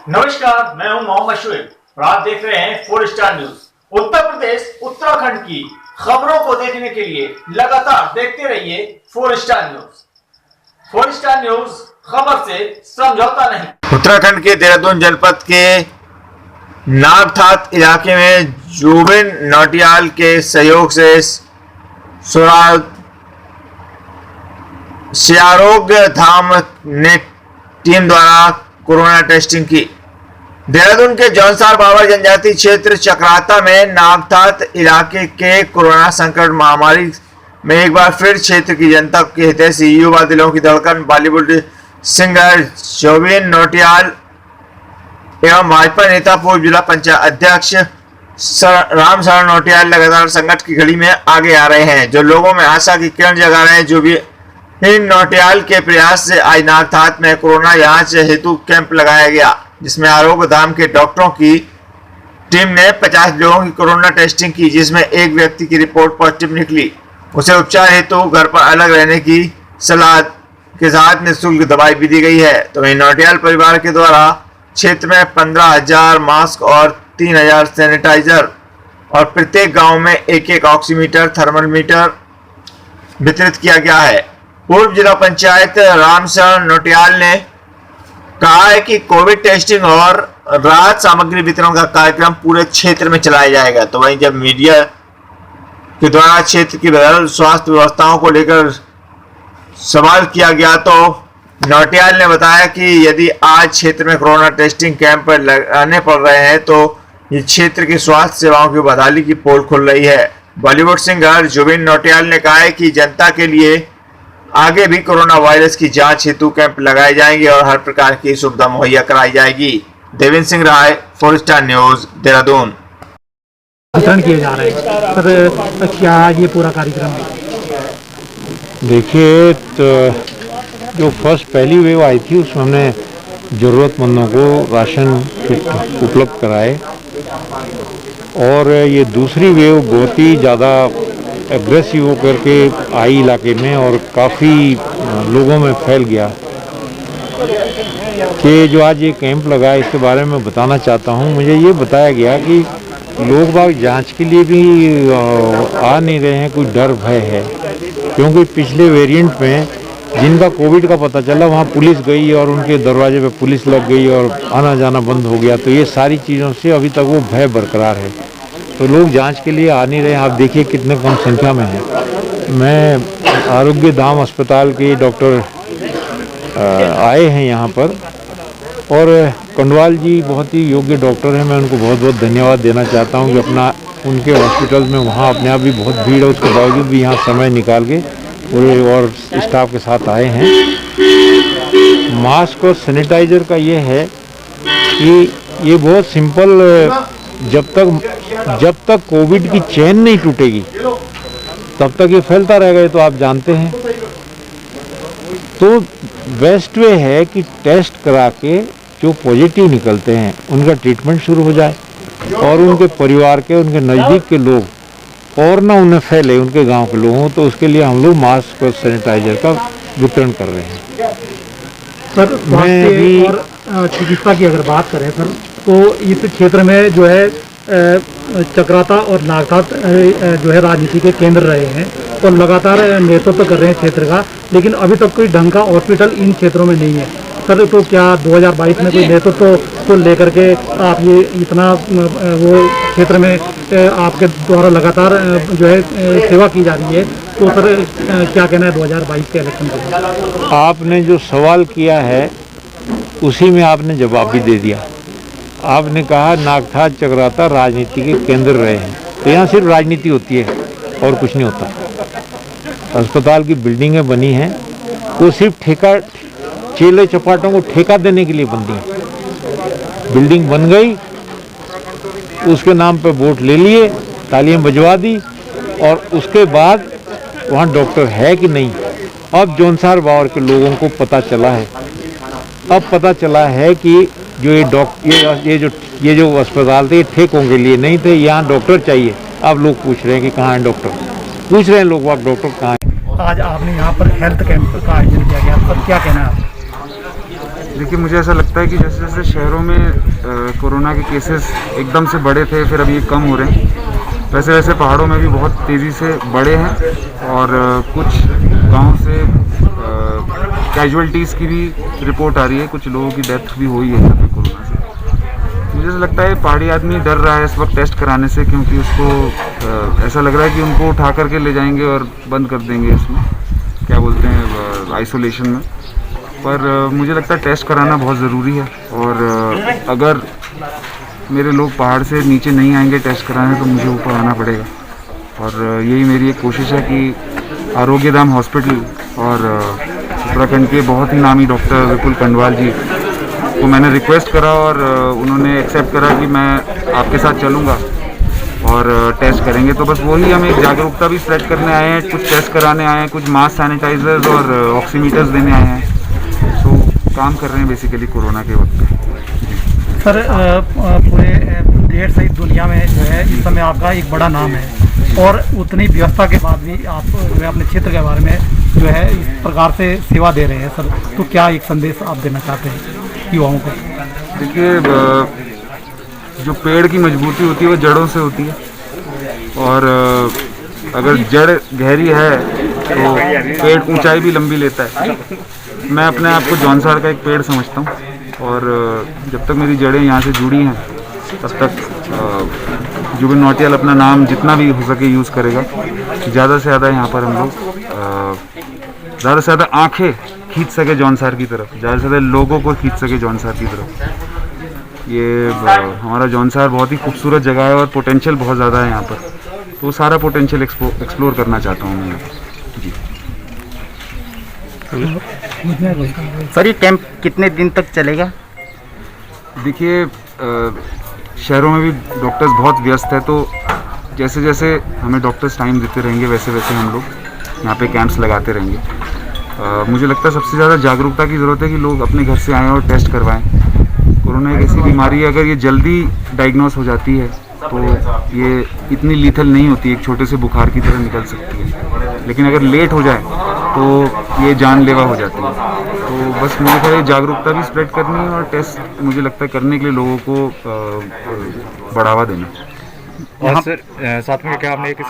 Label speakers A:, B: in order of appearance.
A: नमस्कार, मैं हूं मोहम्मद शुएब और आप देख रहे हैं 4 स्टार न्यूज। उत्तर प्रदेश उत्तराखंड की खबरों को देखने के लिए लगातार देखते रहिए 4 स्टार न्यूज। 4 स्टार न्यूज, खबर से समझौता नहीं।
B: उत्तराखंड के देहरादून जनपद के नागठात इलाके में जुबिन नौटियाल के सहयोग से आरोग्य धाम ने टीम द्वारा कोरोना टेस्टिंग की। देहरादून के जौनसार बाबर जनजाति क्षेत्र चक्राता में नागठात इलाके के कोरोना संकट महामारी में एक बार फिर क्षेत्र की जनता के हितैषी युवा दिलों की धड़कन बॉलीवुड सिंगर जुबिन नौटियाल एवं भाजपा नेता पूर्व जिला पंचायत अध्यक्ष राम शरण नौटियाल लगातार संकट की घड़ी में आगे आ रहे हैं, जो लोगों में आशा की किरण जगा रहे हैं। जुबिन नौटियाल के प्रयास से आज नागठात में कोरोना जांच हेतु कैंप लगाया गया, जिसमें आरोग्य धाम के डॉक्टरों की टीम ने 50 लोगों की कोरोना टेस्टिंग की, जिसमें एक व्यक्ति की रिपोर्ट पॉजिटिव निकली। उसे उपचार हेतु घर पर अलग रहने की सलाह के साथ निःशुल्क दवाई भी दी गई है। तो वहीं नौटियाल परिवार के द्वारा क्षेत्र में 15,000 मास्क और 3,000 सैनिटाइजर और प्रत्येक गांव में एक ऑक्सीमीटर थर्मोमीटर वितरित किया गया है। पूर्व जिला पंचायत रामशरण नौटियाल ने कहा है कि कोविड टेस्टिंग और राहत सामग्री वितरण का कार्यक्रम पूरे क्षेत्र में चलाया जाएगा। तो वहीं जब मीडिया के द्वारा क्षेत्र की बदल स्वास्थ्य व्यवस्थाओं को लेकर सवाल किया गया, तो नौटियाल ने बताया कि यदि आज क्षेत्र में कोरोना टेस्टिंग कैंप लगाने पड़ रहे हैं तो ये क्षेत्र की स्वास्थ्य सेवाओं की बहाली की पोल खुल रही है। बॉलीवुड सिंगर जुबिन नौटियाल ने कहा है कि जनता के लिए आगे भी कोरोना वायरस की जांच हेतु कैंप लगाए जाएंगे और हर प्रकार की सुविधा मुहैया कराई जाएगी। देवेंद्र सिंह राय, 4 स्टार न्यूज, देहरादून।
C: वितरण किए जा रहे हैं सर, क्या ये पूरा कार्यक्रम?
D: देखिए, तो जो पहली वेव आई थी उसमें हमने ज़रूरतमंदों को राशन उपलब्ध कराए, और ये दूसरी वेव बहुत ही ज़्यादा एग्रेसिव होकर के आई इलाके में और काफ़ी लोगों में फैल गया। कि जो आज ये कैंप लगा इसके बारे में बताना चाहता हूँ। मुझे ये बताया गया कि लोग बाग जांच के लिए भी आ नहीं रहे हैं, कोई डर भय है, क्योंकि पिछले वेरिएंट में जिनका कोविड का पता चला वहाँ पुलिस गई और उनके दरवाजे पे पुलिस लग गई और आना जाना बंद हो गया। तो ये सारी चीज़ों से अभी तक वो भय बरकरार है, तो लोग जांच के लिए आ नहीं रहे हैं। आप देखिए कितने कम संख्या में हैं। मैं आरोग्य धाम अस्पताल के डॉक्टर आए हैं यहाँ पर, और कंडवाल जी बहुत ही योग्य डॉक्टर हैं। मैं उनको बहुत बहुत धन्यवाद देना चाहता हूँ कि उनके हॉस्पिटल में वहाँ अपने आप भी बहुत भीड़ है, उसके बावजूद भी यहाँ समय निकाल के पूरे और स्टाफ के साथ आए हैं। मास्क और सैनिटाइज़र का ये है कि ये बहुत सिंपल, जब तक कोविड की चेन नहीं टूटेगी तब तक ये फैलता रहेगा, ये तो आप जानते हैं। तो बेस्ट वे है कि टेस्ट करा के जो पॉजिटिव निकलते हैं उनका ट्रीटमेंट शुरू हो जाए, और उनके परिवार के, उनके नज़दीक के लोग और ना उन्हें फैले, उनके गांव के लोगों। तो उसके लिए हम लोग मास्क और सैनिटाइजर का वितरण कर रहे हैं।
C: सर, स्वास्थ्य और चिकित्सा की अगर बात करें सर, तो इस क्षेत्र में जो है चक्राता और नागठात जो है राजनीति के केंद्र रहे हैं और लगातार नेतृत्व कर रहे हैं क्षेत्र का, लेकिन अभी तक कोई ढंग का हॉस्पिटल इन क्षेत्रों में नहीं है सर। तो क्या 2022 में कोई नेतृत्व को लेकर के आप ये इतना वो क्षेत्र में आपके द्वारा लगातार जो है सेवा की जा रही है, तो सर क्या कहना है 2022 के इलेक्शन को?
D: आपने जो सवाल किया है उसी में आपने जवाब भी दे दिया। आपने कहा नागठात चक्राता राजनीति के केंद्र रहे हैं, तो यहाँ सिर्फ राजनीति होती है और कुछ नहीं होता। अस्पताल की बिल्डिंगें बनी हैं, वो सिर्फ ठेका, चेले चपाटों को ठेका देने के लिए बनती हैं। बिल्डिंग बन गई, उसके नाम पे वोट ले लिए, तालियां बजवा दी, और उसके बाद वहाँ डॉक्टर है कि नहीं। अब जौनसार बावर के लोगों को पता चला है, अब पता चला है कि जो ये जो अस्पताल थे ठेकों के लिए नहीं थे, यहाँ डॉक्टर चाहिए। अब लोग पूछ रहे हैं कि कहाँ है डॉक्टर, पूछ रहे हैं लोग, आप डॉक्टर कहाँ है।
C: आज आपने यहाँ पर हेल्थ कैंप का आयोजन किया गया, तब क्या कहना है आप?
E: देखिए, मुझे ऐसा लगता है कि जैसे जैसे शहरों में कोरोना के केसेस एकदम से बढ़े थे, फिर अभी कम हो रहे हैं, वैसे वैसे पहाड़ों में भी बहुत तेज़ी से बढ़े हैं और कुछ गांव से कैजुअलिटीज़ की भी रिपोर्ट आ रही है, कुछ लोगों की डेथ भी हुई है यहाँ पे कोरोना से। मुझे ऐसा लगता है पहाड़ी आदमी डर रहा है इस वक्त टेस्ट कराने से, क्योंकि उसको ऐसा लग रहा है कि उनको उठा करके ले जाएंगे और बंद कर देंगे इसमें, क्या बोलते हैं, आइसोलेशन में। पर मुझे लगता है टेस्ट कराना बहुत ज़रूरी है, और अगर मेरे लोग पहाड़ से नीचे नहीं आएंगे टेस्ट कराने तो मुझे ऊपर आना पड़ेगा। और यही मेरी एक कोशिश है कि आरोग्यधाम हॉस्पिटल और उत्तराखंड के बहुत ही नामी डॉक्टर विपुल कंडवाल जी को मैंने रिक्वेस्ट करा और उन्होंने एक्सेप्ट करा कि मैं आपके साथ चलूँगा और टेस्ट करेंगे। तो बस वही हम एक जागरूकता भी स्प्रेड करने आए हैं, कुछ टेस्ट कराने आए हैं, कुछ मास्क सैनिटाइजर्स और ऑक्सीमीटर्स देने आए हैं। तो काम कर रहे हैं बेसिकली कोरोना के वक्त पे।
C: सर, पूरे देश सहित दुनिया में जो है इस समय आपका एक बड़ा नाम है, और उतनी व्यवस्था के बाद भी आप जो है अपने क्षेत्र के बारे में जो है इस प्रकार से सेवा दे रहे हैं सर, तो क्या एक संदेश आप देना चाहते हैं युवाओं को?
E: देखिए, जो पेड़ की मजबूती होती है वो जड़ों से होती है, और अगर जड़ गहरी है तो पेड़ ऊंचाई भी लंबी लेता है। मैं अपने आप को जौनसार का एक पेड़ समझता हूँ, और जब तक मेरी जड़ें यहाँ से जुड़ी हैं तब तक जुबिन नौटियाल अपना नाम जितना भी हो सके यूज़ करेगा। ज़्यादा से ज़्यादा यहाँ पर हम लोग ज़्यादा से ज़्यादा आंखें खींच सके जौनसार की तरफ, ज़्यादा से ज़्यादा लोगों को खींच सके जौनसार की तरफ। ये हमारा जौनसार बहुत ही खूबसूरत जगह है और पोटेंशियल बहुत ज़्यादा है यहाँ पर, तो सारा पोटेंशियल एक्सप्लोर करना चाहता हूँ मैं जी।
F: सर, ये कैंप कितने दिन तक चलेगा?
E: देखिए, शहरों में भी डॉक्टर्स बहुत व्यस्त है, तो जैसे जैसे हमें डॉक्टर्स टाइम देते रहेंगे वैसे वैसे हम लोग यहाँ पे कैंप्स लगाते रहेंगे। मुझे लगता है सबसे ज़्यादा जागरूकता की ज़रूरत है कि लोग अपने घर से आएँ और टेस्ट करवाएं। कोरोना एक ऐसी बीमारी है, अगर ये जल्दी डायग्नोस हो जाती है तो ये इतनी लीथल नहीं होती, एक छोटे से बुखार की तरह निकल सकती है, लेकिन अगर लेट हो जाए तो ये जानलेवा हो जाती है। तो बस मुझे ख्याल जागरूकता भी स्प्रेड करनी है और टेस्ट मुझे लगता है करने के लिए लोगों को बढ़ावा देना।
G: और सर साथ में क्या आपने एक